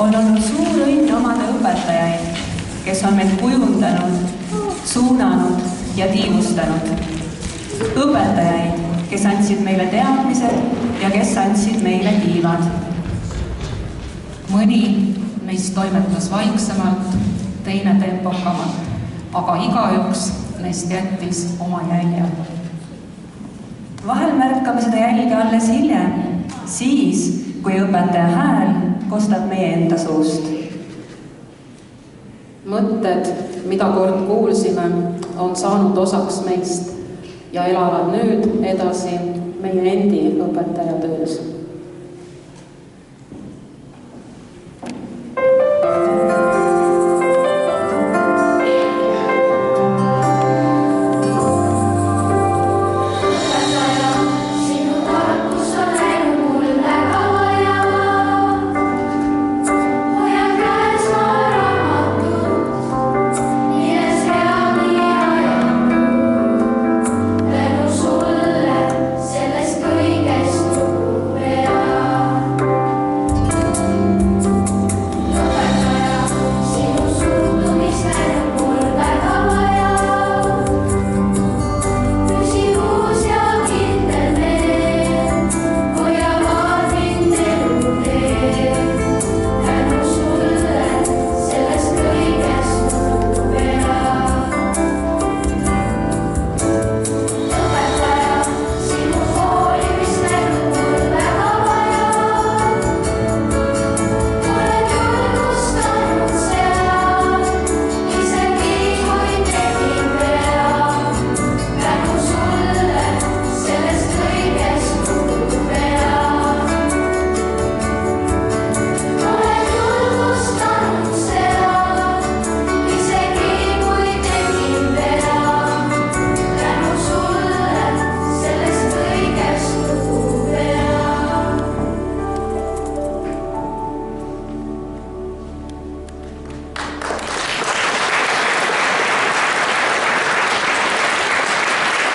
on olnud suur õnn omada õpetajaid, kes on meid kujundanud, suunanud ja tiivustanud. Õpetajaid, kes andsid meile teadmised ja kes andsid meile tiivad. Mõni neist toimetas vaiksemalt, teine tempokamalt, aga igaüks neist jättis oma jälje. Vahel märkame seda jälge alles hiljem, siis, kui õpetaja hääl kostab meie enda suust. Mõtted, mida kord kuulsime, on saanud osaks meist ja elavad nüüd edasi meie endi õpetaja töös.